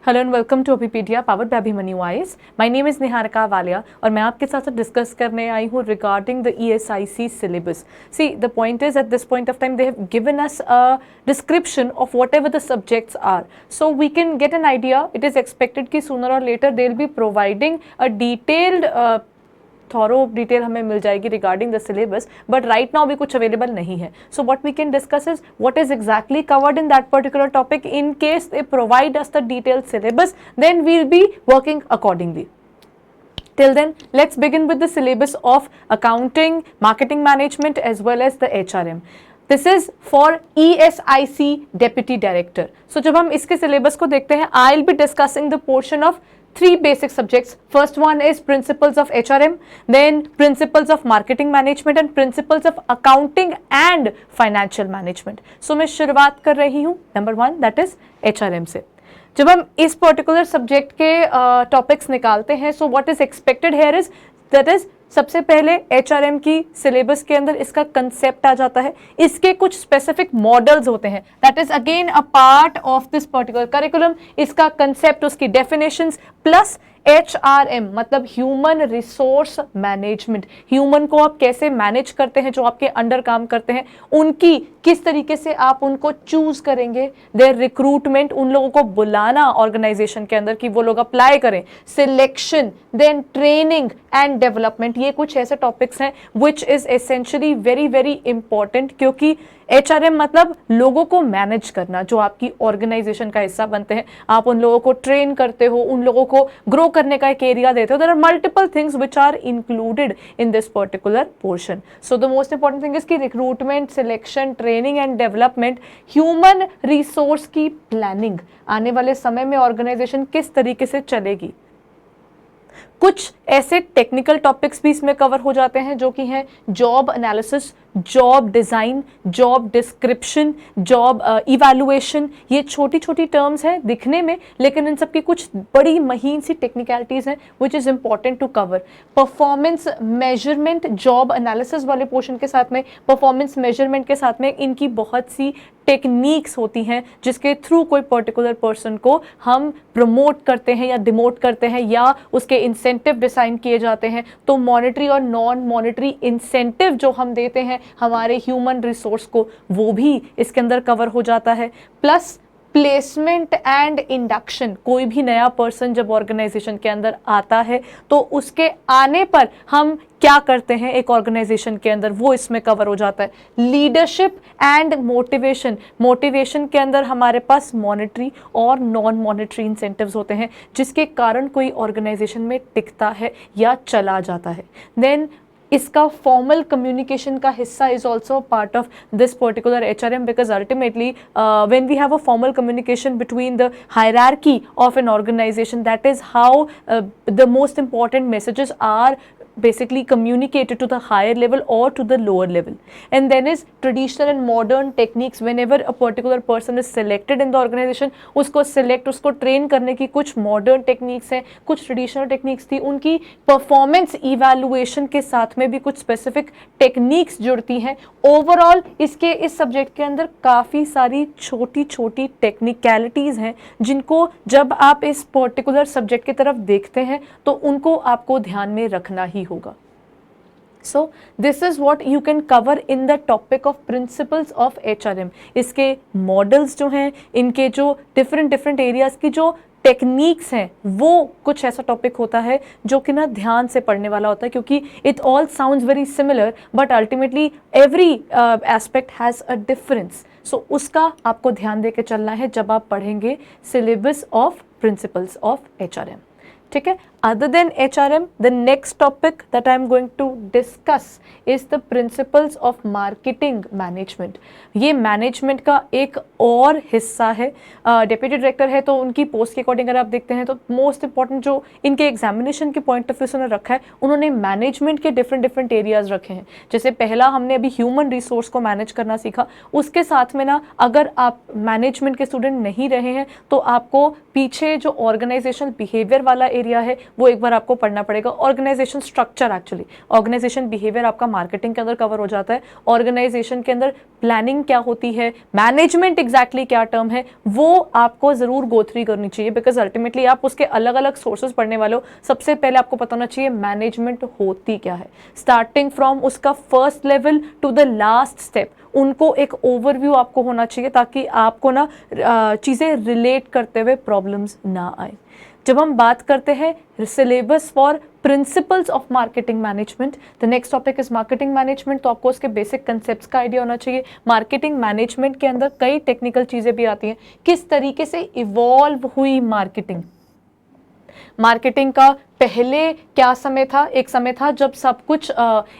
Hello and welcome to Abhipedia powered by Abhimanyu IAS. My name is Niharika Walia और मैं आपके साथ डिस्कस करने आई हूँ regarding the ESIC syllabus. See, the point is at this point of time they have given us a description of whatever the subjects are. So we can get an idea. It is expected कि sooner or later they will be providing a detailed thorough detail हमें मिल जाएगी regarding the syllabus, but right now भी कुछ available नहीं है. So what we can discuss is what is exactly covered in that particular topic. In case they provide us the detailed syllabus, then we will be working accordingly. Till then, let's begin with the syllabus of accounting, marketing management as well as the HRM. This is for ESIC Deputy Director. So जब हम इसके syllabus को देखते हैं, I'll be discussing the portion of three basic subjects. First one is principles of HRM, then principles of marketing management and principles of accounting and financial management. So मैं शुरुआत कर रही हूँ number one, that is HRM से. जब हम इस particular subject के टॉपिक्स निकालते हैं, so what is expected here is that is सबसे पहले HRM की सिलेबस के अंदर इसका कंसेप्ट आ जाता है. इसके कुछ स्पेसिफिक मॉडल्स होते हैं, that is again a part of this particular curriculum. इसका कंसेप्ट, उसकी डेफिनेशंस प्लस HRM मतलब ह्यूमन रिसोर्स मैनेजमेंट. ह्यूमन को आप कैसे मैनेज करते हैं, जो आपके अंडर काम करते हैं, उनकी किस तरीके से आप उनको चूज करेंगे, देयर रिक्रूटमेंट, उन लोगों को बुलाना ऑर्गेनाइजेशन के अंदर कि वो लोग अप्लाई करें, selection, then training and development. ये कुछ ऐसे टॉपिक्स हैं which is essentially very very important, क्योंकि HRM मतलब लोगों को मैनेज करना, जो आपकी ऑर्गेनाइजेशन का हिस्सा बनते हैं. आप उन लोगों को ट्रेन करते हो, उन लोगों को ग्रो करने का एक एरिया देते हो. There are multiple things which are included in this particular portion. So the most important thing is की recruitment, selection, training and development, human resource की प्लानिंग, आने वाले समय में ऑर्गेनाइजेशन किस तरीके से चलेगी. कुछ ऐसे टेक्निकल टॉपिक्स भी इसमें कवर हो जाते हैं जो कि हैं job analysis, job design, job description, job evaluation. ये छोटी छोटी टर्म्स हैं दिखने में, लेकिन इन सब की कुछ बड़ी महीन सी टेक्निकलिटीज़ हैं which is important to cover. Performance measurement, job analysis वाले पोर्शन के साथ में, परफॉर्मेंस मेजरमेंट के साथ में इनकी बहुत सी टेक्निक्स होती हैं जिसके थ्रू कोई पर्टिकुलर पर्सन को हम प्रमोट करते हैं या डिमोट करते हैं या उसके इंसेंटिव डिसाइन किए जाते हैं. तो मॉनेटरी और नॉन मॉनेटरी इंसेंटिव जो हम देते हैं हमारे ह्यूमन रिसोर्स को, वो भी इसके अंदर कवर हो जाता है. प्लस प्लेसमेंट एंड इंडक्शन, कोई भी नया पर्सन जब ऑर्गेनाइजेशन के अंदर आता है तो उसके आने पर हम क्या करते हैं एक ऑर्गेनाइजेशन के अंदर, वो इसमें कवर हो जाता है. लीडरशिप एंड मोटिवेशन, मोटिवेशन के अंदर हमारे पास मॉनेटरी और नॉन मॉनेटरी इंसेंटिव्स होते हैं जिसके कारण कोई ऑर्गेनाइजेशन में टिकता है या चला जाता है. देन इसका फॉर्मल कम्युनिकेशन का हिस्सा is also part of this particular HRM, because ultimately when we have a formal communication between the hierarchy of an organisation, that is how the most important messages are basically communicated to the higher level or to the lower level. And then is traditional and modern techniques. Whenever a particular person is selected in the organization, उसको select, उसको train करने की कुछ modern techniques हैं, कुछ traditional techniques थी, उनकी performance evaluation के साथ में भी कुछ specific techniques जुड़ती हैं. Overall इसके इस subject के अंदर काफ़ी सारी छोटी छोटी technicalities हैं जिनको जब आप इस particular subject की तरफ देखते हैं तो उनको आपको ध्यान में रखना ही होगा. So this is what you can cover in the topic of principles of HRM. इसके मॉडल्स जो हैं, इनके जो डिफरेंट एरियाज की जो टेक्निक्स हैं, वो कुछ ऐसा टॉपिक होता है जो कि ना ध्यान से पढ़ने वाला होता है, क्योंकि it all sounds very similar but ultimately every aspect has a difference. So उसका आपको ध्यान दे के चलना है जब आप पढ़ेंगे syllabus of principles of HRM. ठीक है. Other than HRM, the next topic that I am going to discuss is the principles of marketing management. ये मैनेजमेंट का एक और हिस्सा है. डेप्यूटी डायरेक्टर है तो उनकी पोस्ट के अकॉर्डिंग अगर आप देखते हैं तो मोस्ट इंपॉर्टेंट जो इनके एग्जामिनेशन के पॉइंट ऑफ व्यू से रखा है, उन्होंने मैनेजमेंट के डिफरेंट एरियाज रखे हैं. जैसे पहला हमने अभी ह्यूमन रिसोर्स को मैनेज करना सीखा, उसके साथ में ना अगर आप मैनेजमेंट के स्टूडेंट नहीं रहे हैं तो आपको पीछे जो ऑर्गेनाइजेशनल बिहेवियर वाला एरिया है वो एक बार आपको पढ़ना पड़ेगा। Organisation structure, actually organisation behaviour आपका मार्केटिंग के अंदर कवर हो जाता है। ऑर्गेनाइजेशन के अंदर प्लानिंग क्या होती है, मैनेजमेंट एग्जैक्टली क्या टर्म है, वो आपको जरूर गो थ्रू करनी चाहिए, बिकॉज अल्टीमेटली आप उसके अलग अलग सोर्सेज पढ़ने वाले हो। सबसे पहले आपको पता होना चाहिए मैनेजमेंट होती क्या है, स्टार्टिंग फ्रॉम उसका first level to the last step, उनको एक ओवरव्यू आपको होना चाहिए ताकि आपको ना चीज़ें रिलेट करते हुए प्रॉब्लम्स ना आए। जब हम बात करते हैं syllabus for principles of marketing management, the next topic is marketing management, तो आपको उसके बेसिक कंसेप्ट्स का आइडिया होना चाहिए। मार्केटिंग मैनेजमेंट के अंदर कई टेक्निकल चीज़ें भी आती हैं, किस तरीके से इवॉल्व हुई मार्केटिंग, मार्केटिंग का पहले क्या समय था, एक समय था जब सब कुछ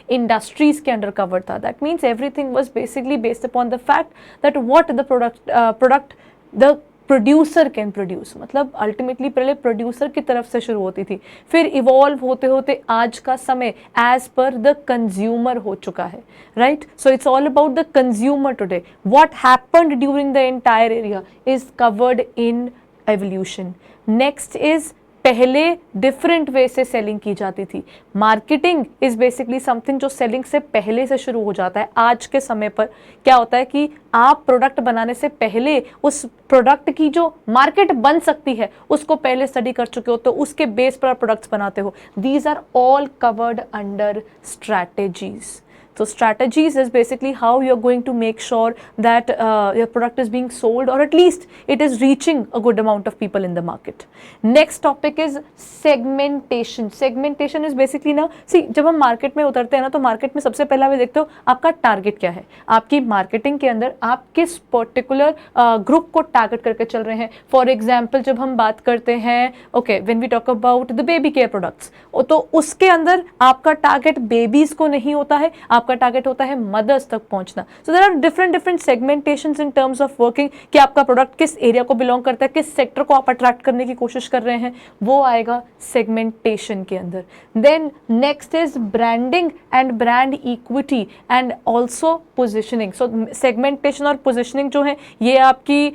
इंडस्ट्रीज के अंडर कवर था। That means everything was basically based upon the fact that what the product the producer can produce, मतलब अल्टीमेटली पहले प्रोड्यूसर की तरफ से शुरू होती थी, फिर इवॉल्व होते होते आज का समय एज पर द कंज्यूमर हो चुका है, right. So it's all about the consumer today, what happened during the entire area is covered in evolution. Next is पहले डिफरेंट वे से सेलिंग की जाती थी। मार्केटिंग इज बेसिकली समथिंग जो selling से पहले से शुरू हो जाता है। आज के समय पर क्या होता है कि आप प्रोडक्ट बनाने से पहले उस प्रोडक्ट की जो मार्केट बन सकती है उसको पहले स्टडी कर चुके हो, तो उसके बेस पर आप प्रोडक्ट्स बनाते हो। These are all covered under strategies. So strategies is basically how you're going to make sure that your product is being sold, or at least it is reaching a good amount of people in the market. Next topic is segmentation. Segmentation is basically ना, see जब हम market में उतरते हैं ना, तो market में सबसे पहला भी देखते हो आपका टारगेट क्या है। आपकी मार्केटिंग के अंदर आप किस पर्टिकुलर ग्रुप को टारगेट करके चल रहे हैं। फॉर एग्जाम्पल जब हम बात करते हैं okay when we talk about the baby care products, तो उसके अंदर आपका टारगेट बेबीज को नहीं होता है, आपका टारगेट होता है मदर्स तक पहुंचना। So there are different segmentations in terms of working कि आपका प्रोडक्ट किस एरिया को बिलोंग करता है, किस सेक्टर को आप अट्रैक्ट करने की कोशिश कर रहे हैं, वो आएगा सेगमेंटेशन के अंदर। Then next is branding and brand equity and also positioning. So segmentation और पोजिशनिंग जो है ये आपकी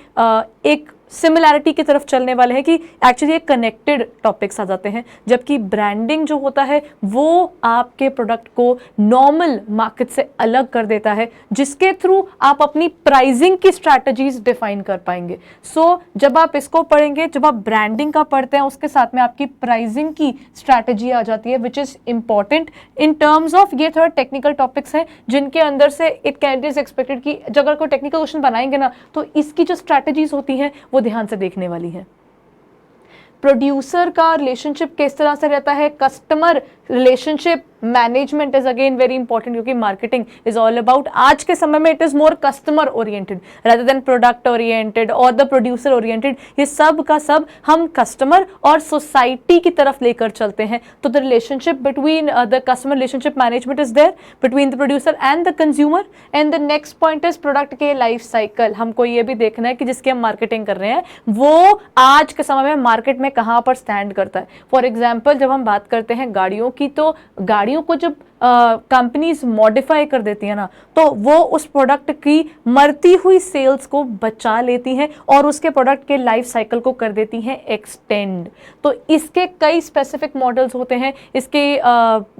एक सिमिलैरिटी की तरफ चलने वाले हैं कि एक्चुअली एक कनेक्टेड टॉपिक्स आ जाते हैं, जबकि ब्रांडिंग जो होता है वो आपके प्रोडक्ट को नॉर्मल मार्केट से अलग कर देता है, जिसके थ्रू आप अपनी प्राइसिंग की स्ट्रैटेजीज डिफाइन कर पाएंगे। सो जब आप इसको पढ़ेंगे, जब आप ब्रांडिंग का पढ़ते हैं उसके साथ में आपकी प्राइसिंग की स्ट्रैटेजी आ जाती है, which is important in terms of, ये थोड़ा टेक्निकल टॉपिक्स हैं जिनके अंदर से इट कैन इज एक्सपेक्टेड कि अगर कोई टेक्निकल क्वेश्चन बनाएंगे ना तो इसकी जो स्ट्रैटेजीज होती हैं वो ध्यान से देखने वाली है। प्रोड्यूसर का रिलेशनशिप किस तरह से रहता है, customer relationship management is again very important, क्योंकि मार्केटिंग इज ऑल अबाउट, आज के समय में it is more customer oriented rather than product oriented और द प्रोड्यूसर ओरिएंटेड। ये सब का सब हम कस्टमर और सोसाइटी की तरफ लेकर चलते हैं। तो the relationship between the customer relationship management is there between the producer and the consumer. And the next point is product के लाइफ साइकिल। हमको ये भी देखना है कि जिसकी हम मार्केटिंग कर रहे हैं वो आज के समय में मार्केट में कहाँ पर स्टैंड करता है। फॉर एग्जाम्पल जब हम बात करते हैं गाड़ियों की, तो गाड़ियों को जब कंपनीज मॉडिफाई कर देती है ना, तो वो उस प्रोडक्ट की मरती हुई सेल्स को बचा लेती हैं और उसके प्रोडक्ट के लाइफ साइकिल को कर देती हैं एक्सटेंड। तो इसके कई स्पेसिफिक मॉडल्स होते हैं, इसके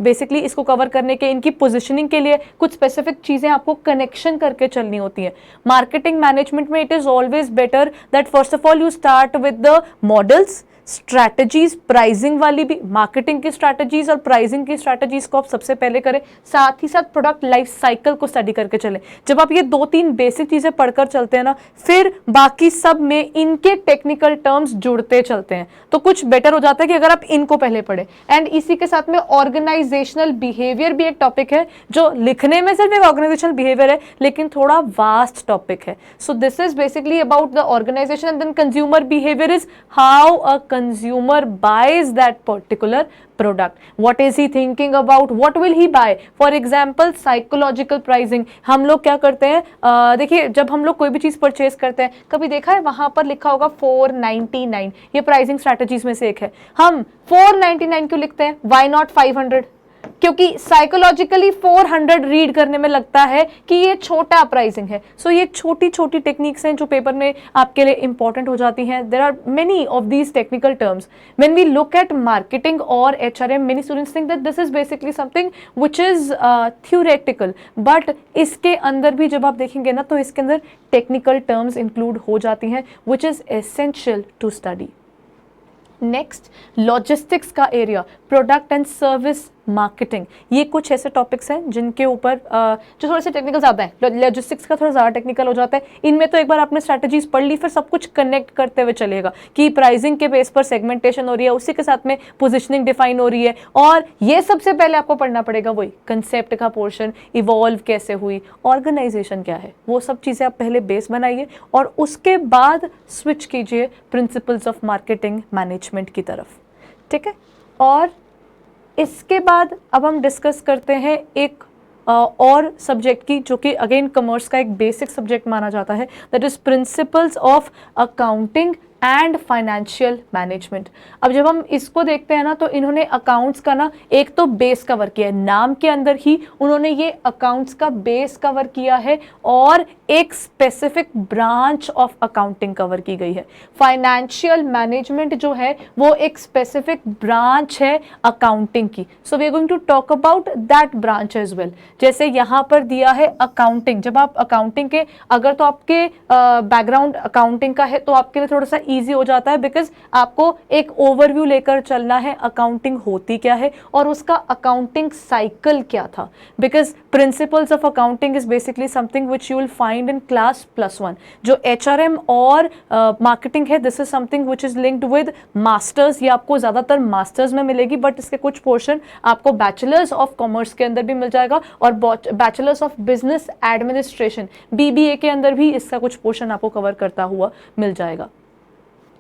बेसिकली इसको कवर करने के, इनकी पोजिशनिंग के लिए कुछ स्पेसिफिक चीज़ें आपको कनेक्शन करके चलनी होती है। मार्केटिंग मैनेजमेंट में it is always better that first of all you start with the models, strategies, pricing वाली भी, मार्केटिंग की स्ट्रैटेजीज और प्राइसिंग की स्ट्रैटेजीज को आप सबसे पहले करें, साथ ही साथ प्रोडक्ट लाइफ साइकिल को स्टडी करके चलें। जब आप ये 2-3 बेसिक चीजें पढ़कर चलते हैं ना, फिर बाकी सब में इनके टेक्निकल टर्म्स जुड़ते चलते हैं, तो कुछ बेटर हो जाता है कि अगर आप इनको पहले पढ़े। एंड इसी के साथ में ऑर्गेनाइजेशनल बिहेवियर भी एक टॉपिक है, जो लिखने में सिर्फ एक ऑर्गेनाइजेशनल बिहेवियर है लेकिन थोड़ा वास्ट टॉपिक है। So this is basically about the organisation. And then consumer behaviour is how a consumer buys that particular product. What is he thinking about? What will he buy? For example, psychological pricing. हम लोग क्या करते हैं, देखिए जब हम लोग कोई भी चीज़ परचेज करते हैं, कभी देखा है वहाँ पर लिखा होगा 499, ये प्राइसिंग स्ट्रैटेजीज में से एक है। हम 499 क्यों लिखते हैं? Why not 500? क्योंकि साइकोलॉजिकली 400 रीड करने में लगता है कि ये छोटा प्राइसिंग है। सो ये छोटी छोटी टेक्निक्स हैं जो पेपर में आपके लिए इंपॉर्टेंट हो जाती हैं। There are many of these technical terms when we look at marketing और HRM, many students think that this is basically something which is theoretical, but इसके अंदर भी जब आप देखेंगे ना तो इसके अंदर टेक्निकल टर्म्स इंक्लूड हो जाती हैं which is essential to study. Next, logistics का area, product and service marketing, ये कुछ ऐसे टॉपिक्स हैं जिनके ऊपर जो थोड़े से टेक्निकल ज़्यादा है। लॉजिस्टिक्स का थोड़ा ज़्यादा टेक्निकल हो जाता है। इनमें तो एक बार आपने स्ट्रैटेजीज पढ़ ली, फिर सब कुछ कनेक्ट करते हुए चलेगा कि प्राइसिंग के बेस पर सेगमेंटेशन हो रही है, उसी के साथ में पोजिशनिंग डिफाइन हो रही है, और ये सबसे पहले आपको पढ़ना पड़ेगा वही कंसेप्ट का पोर्शन, इवॉल्व कैसे हुई, ऑर्गेनाइजेशन क्या है, वो सब चीज़ें आप पहले बेस बनाइए और उसके बाद स्विच कीजिए प्रिंसिपल्स ऑफ मार्केटिंग मैनेजमेंट की तरफ। ठीक है, और इसके बाद अब हम डिस्कस करते हैं एक और सब्जेक्ट की जो कि अगेन कॉमर्स का एक बेसिक सब्जेक्ट माना जाता है, that is principles of accounting and financial management. अब जब हम इसको देखते हैं ना तो इन्होंने अकाउंट्स का ना एक तो बेस कवर किया है, नाम के अंदर ही उन्होंने ये अकाउंट्स का बेस कवर किया है और एक specific branch of accounting cover की गई है। फाइनेंशियल मैनेजमेंट जो है वो एक स्पेसिफिक ब्रांच है अकाउंटिंग की, so we are going to talk about that branch as well. जैसे यहाँ पर दिया है अकाउंटिंग, जब आप अकाउंटिंग के अगर तो आपके बैकग्राउंड अकाउंटिंग का है तो आपके लिए थोड़ा सा इजी हो जाता है, बिकॉज आपको एक ओवरव्यू लेकर चलना है अकाउंटिंग होती क्या है और उसका अकाउंटिंग साइकिल क्या था, because principles of accounting is basically something which you will find in class +1। जो HRM और मार्केटिंग है, this is something which is linked with masters, ये आपको ज्यादातर मास्टर्स में मिलेगी, बट इसके कुछ पोर्शन आपको बैचलर्स ऑफ कॉमर्स के अंदर भी मिल जाएगा और bachelors of business administration BBA के अंदर भी इसका कुछ पोर्शन आपको कवर करता हुआ मिल जाएगा।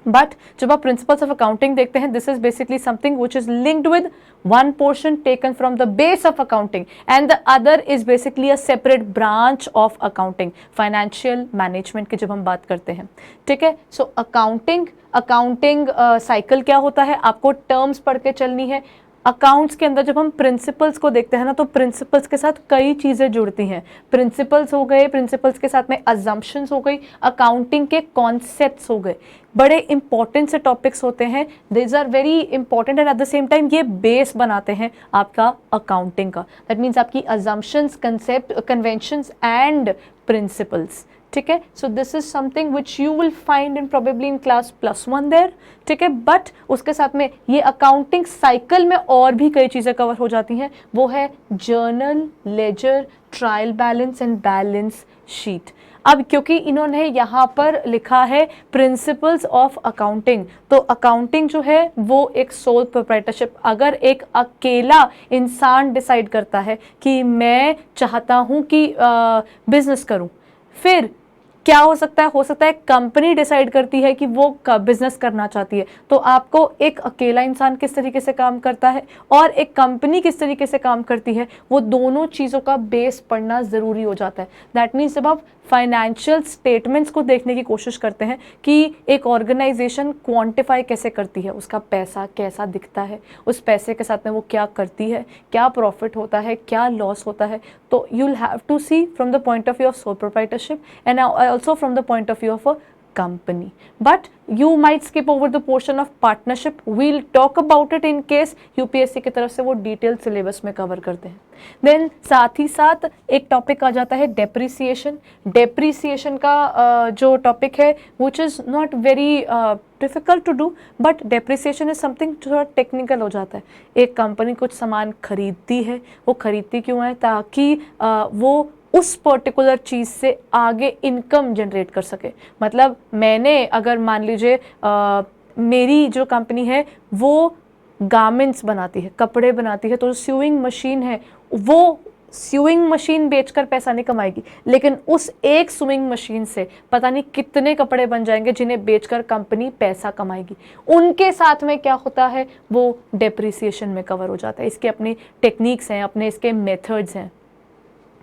बट जब आप प्रिंसिपल्स ऑफ अकाउंटिंग देखते हैं, this is basically something which is linked with one portion taken from the base of accounting and the other is basically a separate branch of accounting, financial management की जब हम बात करते हैं। ठीक है, सो अकाउंटिंग साइकिल क्या होता है, आपको टर्म्स पढ़ के चलनी है। अकाउंट्स के अंदर जब हम प्रिंसिपल्स को देखते हैं ना तो प्रिंसिपल्स के साथ कई चीज़ें जुड़ती हैं। प्रिंसिपल्स हो गए, प्रिंसिपल्स के साथ में अजम्पशंस हो गई, अकाउंटिंग के कॉन्सेप्ट्स हो गए, बड़े इंपॉर्टेंट से टॉपिक्स होते हैं। This are very important and at the same time ये बेस बनाते हैं आपका अकाउंटिंग का। दैट मीन्स आपकी assumptions, concept, conventions and principles. ठीक है, so this is something which you will find in probably in class +1 there. ठीक है, बट उसके साथ में ये अकाउंटिंग साइकिल में और भी कई चीज़ें कवर हो जाती हैं, वो है journal, ledger, trial balance and balance sheet. अब क्योंकि इन्होंने यहाँ पर लिखा है प्रिंसिपल्स ऑफ अकाउंटिंग, तो अकाउंटिंग जो है वो एक सोल प्रोप्राइटरशिप, अगर एक अकेला इंसान डिसाइड करता है कि मैं चाहता हूँ कि बिजनेस करूँ, फिर क्या हो सकता है कंपनी डिसाइड करती है कि वो बिजनेस करना चाहती है, तो आपको एक अकेला इंसान किस तरीके से काम करता है और एक कंपनी किस तरीके से काम करती है, वो दोनों चीज़ों का बेस पढ़ना ज़रूरी हो जाता है। दैट मीन्स जब आप फाइनेंशियल स्टेटमेंट्स को देखने की कोशिश करते हैं कि एक ऑर्गेनाइजेशन क्वांटिफाई कैसे करती है, उसका पैसा कैसा दिखता है, उस पैसे के साथ में वो क्या करती है, क्या प्रॉफिट होता है, क्या लॉस होता है, तो you will have to see from the point of view of sole proprietorship and also from the point of view of a company. But you might skip over the portion of partnership. We'll talk about it in case UPSC की तरफ से वो detail syllabus में cover करते हैं। Then साथ ही साथ एक टॉपिक आ जाता है डेप्रिसिएशन। डेप्रिसिएशन का जो टॉपिक है which is not very difficult to do, but depreciation is something थोड़ा टेक्निकल हो जाता है। एक कंपनी कुछ सामान खरीदती है, वो खरीदती क्यों है, ताकि वो उस पर्टिकुलर चीज़ से आगे इनकम जनरेट कर सके। मतलब मैंने अगर मान लीजिए मेरी जो कंपनी है वो गारमेंट्स बनाती है, कपड़े बनाती है, तो स्यूइंग मशीन है, वो स्यूइंग मशीन बेचकर पैसा नहीं कमाएगी, लेकिन उस एक स्यूइंग मशीन से पता नहीं कितने कपड़े बन जाएंगे जिन्हें बेचकर कंपनी पैसा कमाएगी। उनके साथ में क्या होता है, वो डेप्रिसिएशन में कवर हो जाता है। इसके अपनी टेक्निक्स हैं, अपने इसके मेथड्स हैं।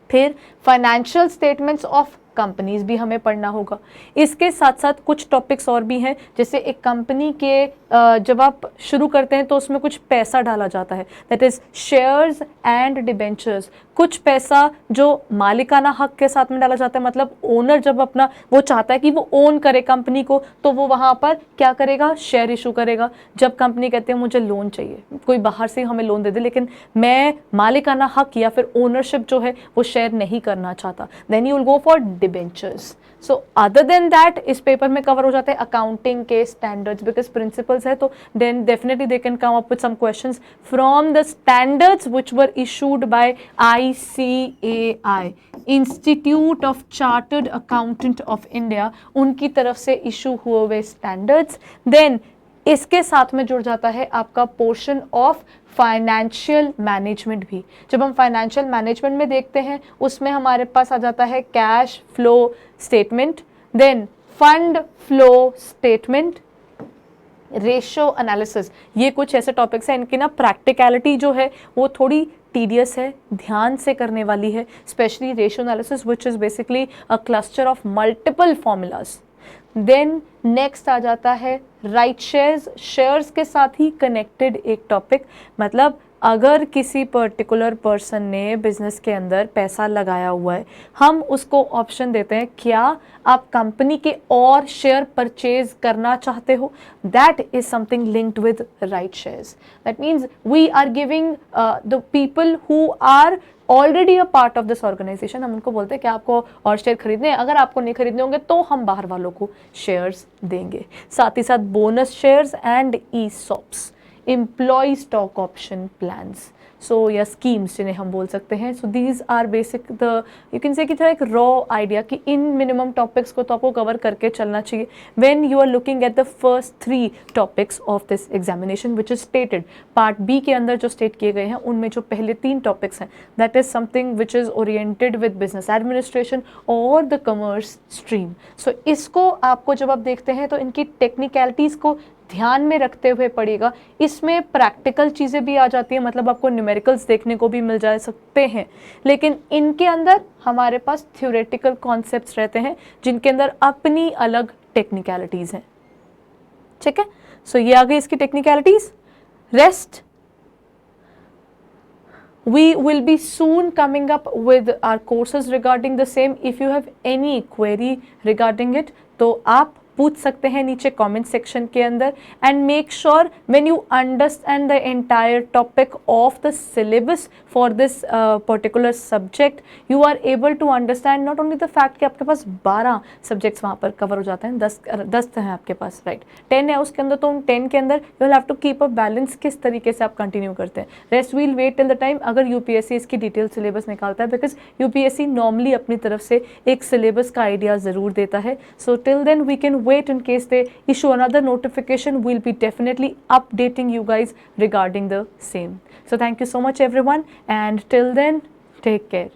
फिर फाइनेंशियल स्टेटमेंट्स ऑफ कंपनीज भी हमें पढ़ना होगा। इसके साथ साथ कुछ टॉपिक्स और भी हैं, जैसे एक कंपनी के जब आप शुरू करते हैं तो उसमें कुछ पैसा डाला जाता है, that is shares and debentures. कुछ पैसा जो मालिकाना हक के साथ में डाला जाता है, मतलब ओनर जब अपना वो चाहता है कि वो ओन करे कंपनी को, तो वो वहाँ पर क्या करेगा, शेयर इशू करेगा। जब कंपनी कहते हैं मुझे लोन चाहिए, कोई बाहर से हमें लोन दे दे, लेकिन मैं मालिकाना हक या फिर ओनरशिप जो है वो शेयर नहीं करना चाहता, then you will go for debentures. So other than that इस पेपर में कवर हो जाते हैं अकाउंटिंग के स्टैंडर्ड्स, बिकॉज प्रिंसिपल्स है तो then definitely they can come up with some questions from the standards which were issued by ICAI, Institute of Chartered Accountant of India, उनकी तरफ से इशू हुए हुए स्टैंडर्ड्स। देन इसके साथ में जुड़ जाता है आपका पोर्शन ऑफ फाइनेंशियल मैनेजमेंट भी। जब हम फाइनेंशियल मैनेजमेंट में देखते हैं उसमें हमारे पास आ जाता है cash flow statement, then fund flow statement, ratio analysis. ये कुछ ऐसे टॉपिक्स हैं इनकी ना प्रैक्टिकलिटी जो है वो थोड़ी टीडियस है, ध्यान से करने वाली है, specially ratio analysis which is basically a cluster of multiple formulas. Then next आ जाता है राइट शेयर्स, शेयर्स के साथ ही कनेक्टेड एक टॉपिक, मतलब अगर किसी पर्टिकुलर पर्सन ने बिजनेस के अंदर पैसा लगाया हुआ है, हम उसको ऑप्शन देते हैं क्या आप कंपनी के और शेयर परचेज करना चाहते हो, that is something linked with right shares. That means we are giving the people who are already a part of this organisation, हम उनको बोलते हैं कि आपको और शेयर खरीदने हैं, अगर आपको नहीं खरीदने होंगे तो हम बाहर वालों को शेयर्स देंगे। साथ ही साथ bonus shares and ESOPs, employee stock option plans, so या स्कीम्स जिन्हें हम बोल सकते हैं। So these are basic the you can say कि था एक रॉ आइडिया कि इन मिनिमम टॉपिक्स को तो आपको कवर करके चलना चाहिए when you are looking at the first 3 topics of this examination which is stated. Part B के अंदर जो स्टेट किए गए हैं उनमें जो पहले 3 टॉपिक्स हैं that is something which is oriented with business administration और द कॉमर्स स्ट्रीम। सो इसको आपको जब आप देखते हैं तो इनकी टेक्निकलिटीज़ को ध्यान में रखते हुए पढ़िएगा। इसमें प्रैक्टिकल चीज़ें भी आ जाती हैं, मतलब आपको न्यूमेरिकल्स देखने को भी मिल जा सकते हैं, लेकिन इनके अंदर हमारे पास थ्योरेटिकल कॉन्सेप्ट्स रहते हैं जिनके अंदर अपनी अलग टेक्निकलिटीज़ हैं। ठीक है, सो ये आ गई इसकी technicalities. Rest we will be soon coming up with our courses regarding the same. If you have any query regarding it, तो आप पूछ सकते हैं नीचे कमेंट सेक्शन के अंदर। And make sure when you understand the entire topic of the syllabus for this particular subject, you are able to understand not only the fact कि आपके पास 12 सब्जेक्ट्स वहाँ पर कवर हो जाते हैं, 10 हैं आपके पास, राइट, 10 है उसके अंदर, तो उन 10 के अंदर you will have to keep a balance किस तरीके से आप कंटिन्यू करते हैं। Rest we'll wait till the time अगर यूपीएससी इसकी डिटेल सिलेबस निकालता है, बिकॉज यूपीएससी नॉर्मली अपनी तरफ से एक सिलेबस का आइडिया ज़रूर देता है। So till then we can wait in case they issue another notification. We'll be definitely updating you guys regarding the same. So thank you so much everyone, and till then, take care.